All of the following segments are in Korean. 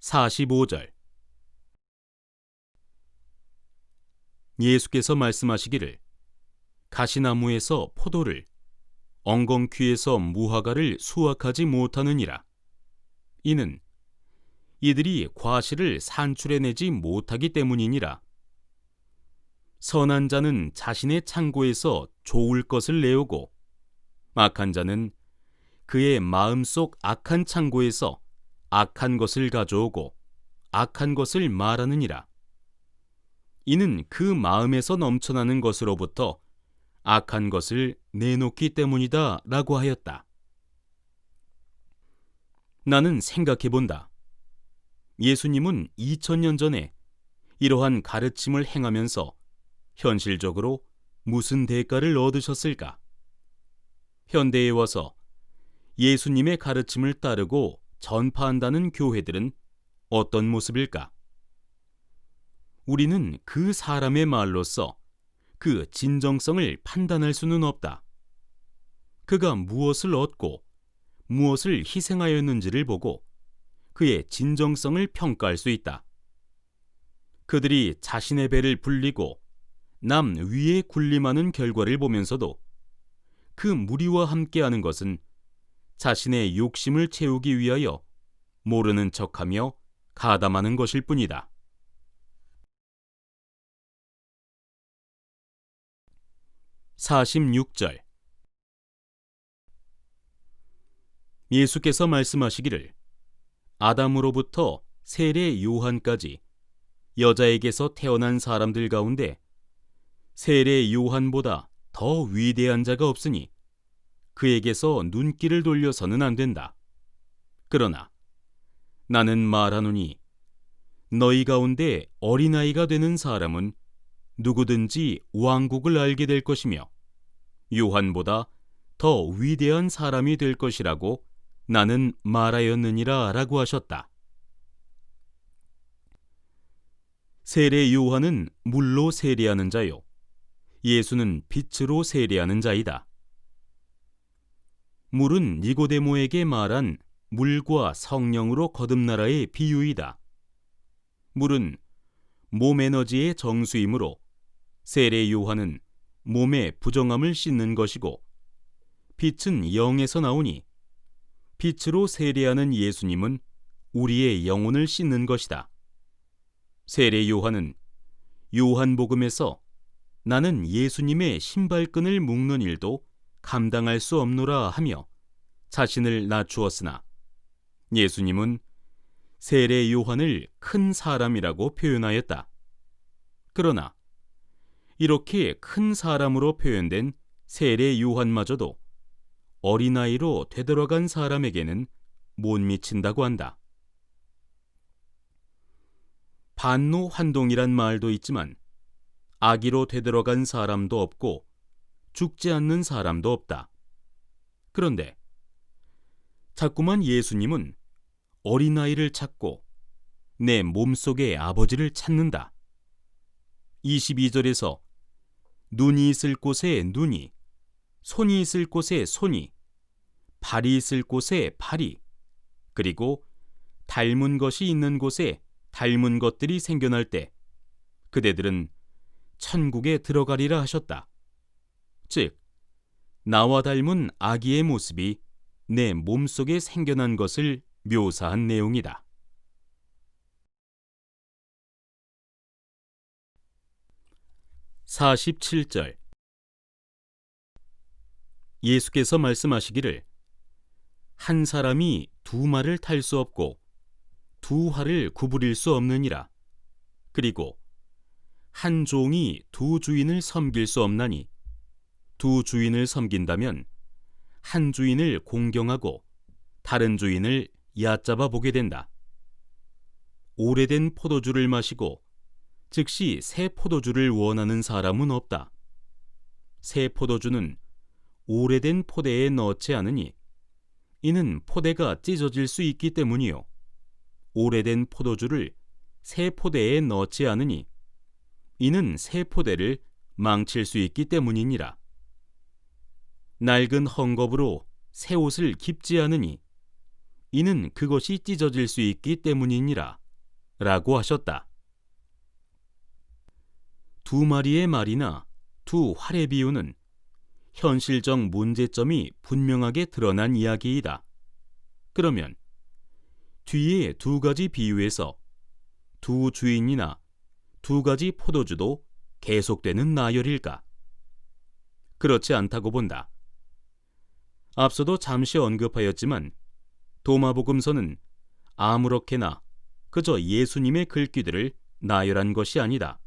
45절. 예수께서 말씀하시기를 가시나무에서 포도를, 엉겅퀴에서 무화과를 수확하지 못하느니라. 이는 이들이 과실을 산출해내지 못하기 때문이니라. 선한 자는 자신의 창고에서 좋을 것을 내오고, 악한 자는 그의 마음속 악한 창고에서 악한 것을 가져오고 악한 것을 말하느니라. 이는 그 마음에서 넘쳐나는 것으로부터 악한 것을 내놓기 때문이다 라고 하였다. 나는 생각해본다. 예수님은 2000년 전에 이러한 가르침을 행하면서 현실적으로 무슨 대가를 얻으셨을까? 현대에 와서 예수님의 가르침을 따르고 전파한다는 교회들은 어떤 모습일까? 우리는 그 사람의 말로써 그 진정성을 판단할 수는 없다. 그가 무엇을 얻고 무엇을 희생하였는지를 보고 그의 진정성을 평가할 수 있다. 그들이 자신의 배를 불리고 남 위에 군림하는 결과를 보면서도 그 무리와 함께하는 것은 자신의 욕심을 채우기 위하여 모르는 척하며 가담하는 것일 뿐이다. 46절. 예수께서 말씀하시기를 아담으로부터 세례 요한까지 여자에게서 태어난 사람들 가운데 세례 요한보다 더 위대한 자가 없으니 그에게서 눈길을 돌려서는 안 된다. 그러나 나는 말하노니 너희 가운데 어린아이가 되는 사람은 누구든지 왕국을 알게 될 것이며 요한보다 더 위대한 사람이 될 것이라고 나는 말하였느니라 라고 하셨다. 세례 요한은 물로 세례하는 자요, 예수는 빛으로 세례하는 자이다. 물은 니고데모에게 말한 물과 성령으로 거듭나라의 비유이다. 물은 몸 에너지의 정수이므로 세례 요한은 몸의 부정함을 씻는 것이고, 빛은 영에서 나오니 빛으로 세례하는 예수님은 우리의 영혼을 씻는 것이다. 세례 요한은 요한복음에서 나는 예수님의 신발끈을 묶는 일도 감당할 수 없노라 하며 자신을 낮추었으나, 예수님은 세례 요한을 큰 사람이라고 표현하였다. 그러나 이렇게 큰 사람으로 표현된 세례 요한마저도 어린아이로 되돌아간 사람에게는 못 미친다고 한다. 반노환동이란 말도 있지만 아기로 되돌아간 사람도 없고 죽지 않는 사람도 없다. 그런데 자꾸만 예수님은 어린아이를 찾고 내 몸속의 아버지를 찾는다. 22절에서 눈이 있을 곳에 눈이, 손이 있을 곳에 손이, 발이 있을 곳에 발이, 그리고 닮은 것이 있는 곳에 닮은 것들이 생겨날 때 그대들은 천국에 들어가리라 하셨다. 즉, 나와 닮은 아기의 모습이 내 몸속에 생겨난 것을 묘사한 내용이다. 47절. 예수께서 말씀하시기를 한 사람이 두 말을 탈 수 없고 두 활을 구부릴 수 없느니라. 그리고 한 종이 두 주인을 섬길 수 없나니 두 주인을 섬긴다면 한 주인을 공경하고 다른 주인을 얕잡아 보게 된다. 오래된 포도주를 마시고 즉시 새 포도주를 원하는 사람은 없다. 새 포도주는 오래된 포대에 넣지 않으니 이는 포대가 찢어질 수 있기 때문이요, 오래된 포도주를 새 포대에 넣지 않으니 이는 새 포대를 망칠 수 있기 때문이니라. 낡은 헝겊으로 새 옷을 깁지 않으니 이는 그것이 찢어질 수 있기 때문이니라 라고 하셨다. 두 마리의 말이나 두 활의 비유는 현실적 문제점이 분명하게 드러난 이야기이다. 그러면 뒤에 두 가지 비유에서 두 주인이나 두 가지 포도주도 계속되는 나열일까? 그렇지 않다고 본다. 앞서도 잠시 언급하였지만 도마복음서는 아무렇게나 그저 예수님의 글귀들을 나열한 것이 아니다.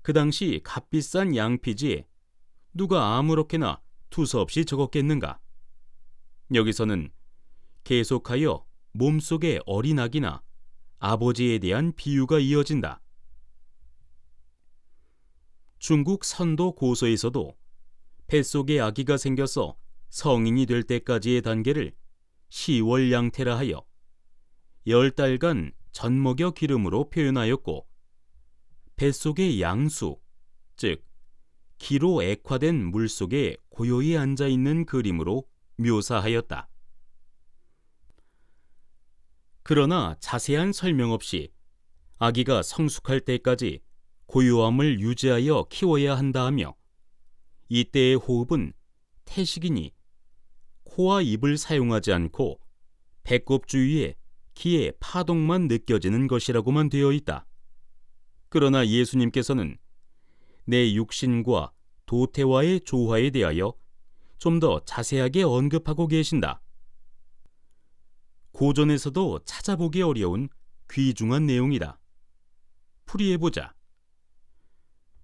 그 당시 값비싼 양피지에 누가 아무렇게나 투서없이 적었겠는가? 여기서는 계속하여 몸속의 어린 아기나 아버지에 대한 비유가 이어진다. 중국 선도 고서에서도 뱃속에 아기가 생겨서 성인이 될 때까지의 단계를 시월양태라 하여 10달간 젖먹여 기름으로 표현하였고, 뱃속의 양수, 즉 기로 액화된 물속에 고요히 앉아있는 그림으로 묘사하였다. 그러나 자세한 설명 없이 아기가 성숙할 때까지 고요함을 유지하여 키워야 한다 하며, 이때의 호흡은 태식이니 코와 입을 사용하지 않고 배꼽 주위에 기의 파동만 느껴지는 것이라고만 되어 있다. 그러나 예수님께서는 내 육신과 도태와의 조화에 대하여 좀 더 자세하게 언급하고 계신다. 고전에서도 찾아보기 어려운 귀중한 내용이다. 풀이해보자.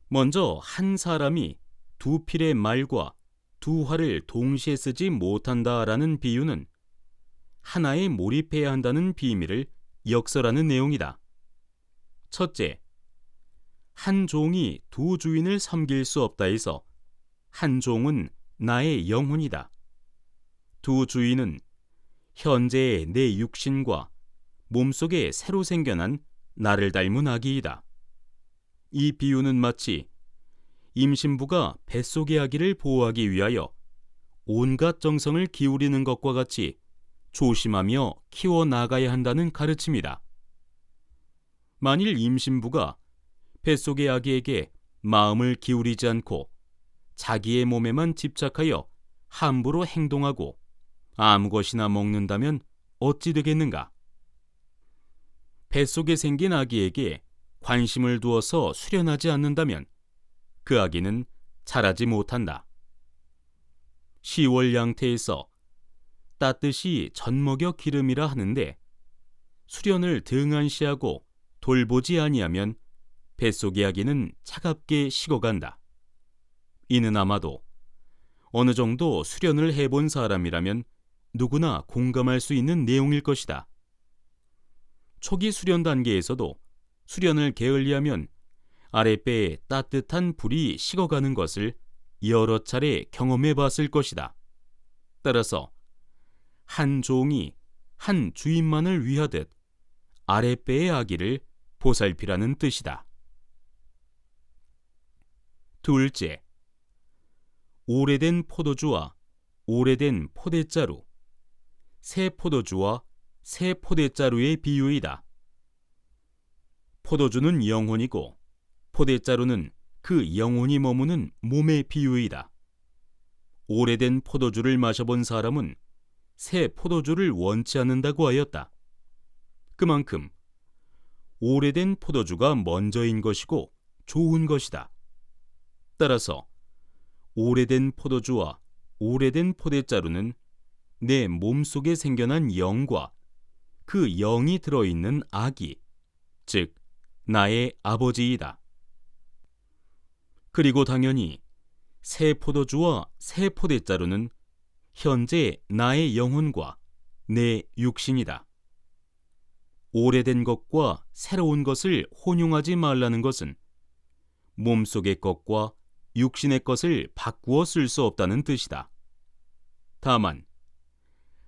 먼저 한 사람이 두 필의 말과 두 활을 동시에 쓰지 못한다라는 비유는 하나에 몰입해야 한다는 비밀을 역설하는 내용이다. 첫째, 한 종이 두 주인을 섬길 수 없다 해서 한 종은 나의 영혼이다. 두 주인은 현재의 내 육신과 몸속에 새로 생겨난 나를 닮은 아기이다. 이 비유는 마치 임신부가 뱃속의 아기를 보호하기 위하여 온갖 정성을 기울이는 것과 같이 조심하며 키워나가야 한다는 가르침이다. 만일 임신부가 뱃속의 아기에게 마음을 기울이지 않고 자기의 몸에만 집착하여 함부로 행동하고 아무 것이나 먹는다면 어찌 되겠는가? 뱃속에 생긴 아기에게 관심을 두어서 수련하지 않는다면 그 아기는 자라지 못한다. 시월양태에서 따뜻이 젖먹여 기름이라 하는데, 수련을 등한시하고 돌보지 아니하면 뱃속의 아기는 차갑게 식어간다. 이는 아마도 어느 정도 수련을 해본 사람이라면 누구나 공감할 수 있는 내용일 것이다. 초기 수련 단계에서도 수련을 게을리하면 아랫배에 따뜻한 불이 식어가는 것을 여러 차례 경험해 봤을 것이다. 따라서 한 종이 한 주인만을 위하듯 아랫배의 아기를 보살피라는 뜻이다. 둘째, 오래된 포도주와 오래된 포대자루, 새 포도주와 새 포대자루의 비유이다. 포도주는 영혼이고 포대자루는 그 영혼이 머무는 몸의 비유이다. 오래된 포도주를 마셔본 사람은 새 포도주를 원치 않는다고 하였다. 그만큼 오래된 포도주가 먼저인 것이고 좋은 것이다. 따라서 오래된 포도주와 오래된 포대자루는 내 몸속에 생겨난 영과 그 영이 들어있는 아기, 즉 나의 아버지이다. 그리고 당연히 새 포도주와 새 포대자루는 현재 나의 영혼과 내 육신이다. 오래된 것과 새로운 것을 혼용하지 말라는 것은 몸속의 것과 육신의 것을 바꾸어 쓸 수 없다는 뜻이다. 다만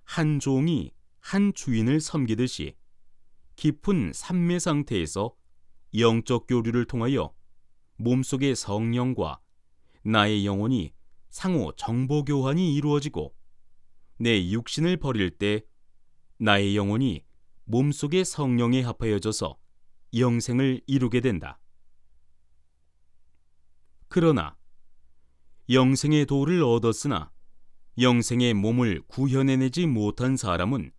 한 종이 한 주인을 섬기듯이 깊은 삼매 상태에서 영적 교류를 통하여 몸속의 성령과 나의 영혼이 상호 정보 교환이 이루어지고 내 육신을 버릴 때 나의 영혼이 몸속의 성령에 합하여져서 영생을 이루게 된다. 그러나 영생의 도를 얻었으나 영생의 몸을 구현해내지 못한 사람은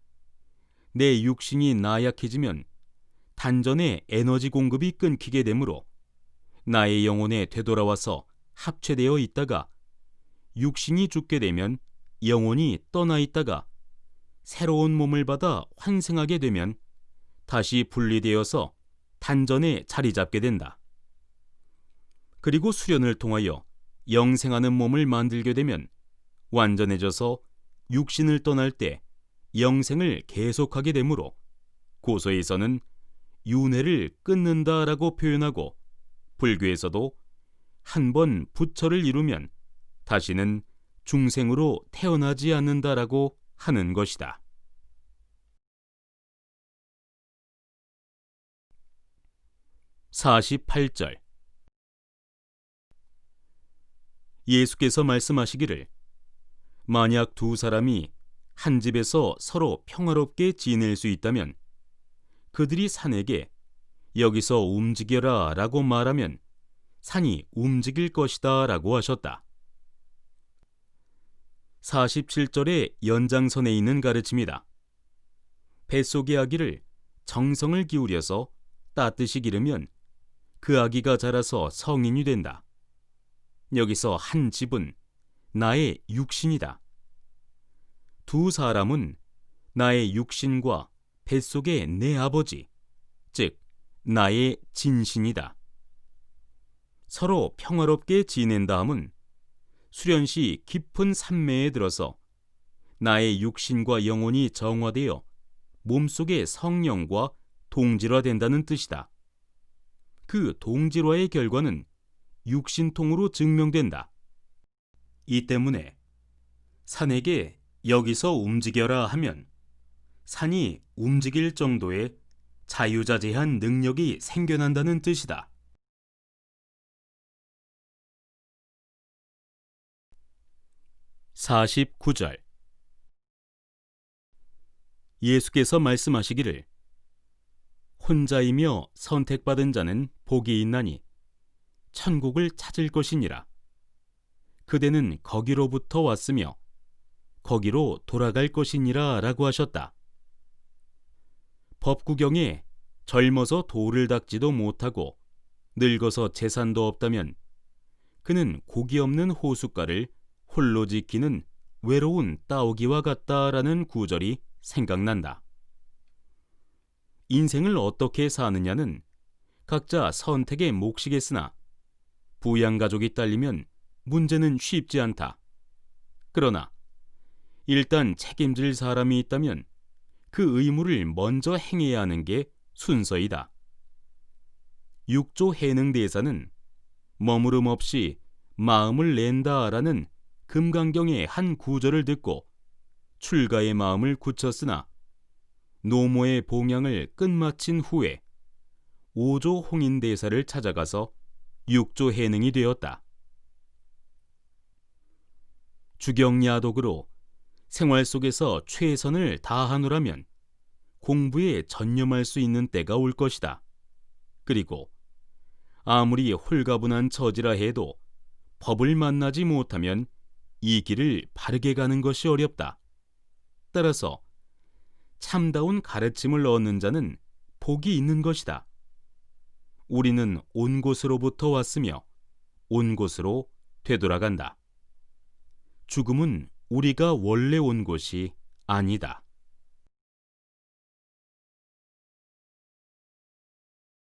내 육신이 나약해지면 단전에 에너지 공급이 끊기게 되므로 나의 영혼에 되돌아와서 합체되어 있다가 육신이 죽게 되면 영혼이 떠나 있다가 새로운 몸을 받아 환생하게 되면 다시 분리되어서 단전에 자리 잡게 된다. 그리고 수련을 통하여 영생하는 몸을 만들게 되면 완전해져서 육신을 떠날 때 영생을 계속하게 되므로 고서에서는 윤회를 끊는다라고 표현하고 불교에서도 한 번 부처를 이루면 다시는 중생으로 태어나지 않는다라고 하는 것이다. 48절 예수께서 말씀하시기를 만약 두 사람이 한 집에서 서로 평화롭게 지낼 수 있다면 그들이 산에게 여기서 움직여라 라고 말하면 산이 움직일 것이다 라고 하셨다. 47절의 연장선에 있는 가르침이다. 뱃속의 아기를 정성을 기울여서 따뜻이 기르면 그 아기가 자라서 성인이 된다. 여기서 한 집은 나의 육신이다. 두 사람은 나의 육신과 뱃속의 내 아버지, 즉 나의 진신이다. 서로 평화롭게 지낸다 함은 수련시 깊은 산매에 들어서 나의 육신과 영혼이 정화되어 몸속의 성령과 동질화된다는 뜻이다. 그 동질화의 결과는 육신통으로 증명된다. 이 때문에 산에게 여기서 움직여라 하면 산이 움직일 정도의 자유자재한 능력이 생겨난다는 뜻이다. 49절 예수께서 말씀하시기를 혼자이며 선택받은 자는 복이 있나니 천국을 찾을 것이니라. 그대는 거기로부터 왔으며 거기로 돌아갈 것이니라 라고 하셨다. 법구경에 젊어서 돌을 닦지도 못하고 늙어서 재산도 없다면 그는 고기 없는 호숫가를 홀로 지키는 외로운 따오기와 같다라는 구절이 생각난다. 인생을 어떻게 사느냐는 각자 선택의 몫이겠으나 부양가족이 딸리면 문제는 쉽지 않다. 그러나 일단 책임질 사람이 있다면 그 의무를 먼저 행해야 하는 게 순서이다. 6조 해능대사는 머무름 없이 마음을 낸다라는 금강경의 한 구절을 듣고 출가의 마음을 굳혔으나 노모의 봉양을 끝마친 후에 5조 홍인대사를 찾아가서 6조 해능이 되었다. 주경야독으로 생활 속에서 최선을 다하노라면 공부에 전념할 수 있는 때가 올 것이다. 그리고 아무리 홀가분한 처지라 해도 법을 만나지 못하면 이 길을 바르게 가는 것이 어렵다. 따라서 참다운 가르침을 얻는 자는 복이 있는 것이다. 우리는 온 곳으로부터 왔으며 온 곳으로 되돌아간다. 죽음은 우리가 원래 온 곳이 아니다.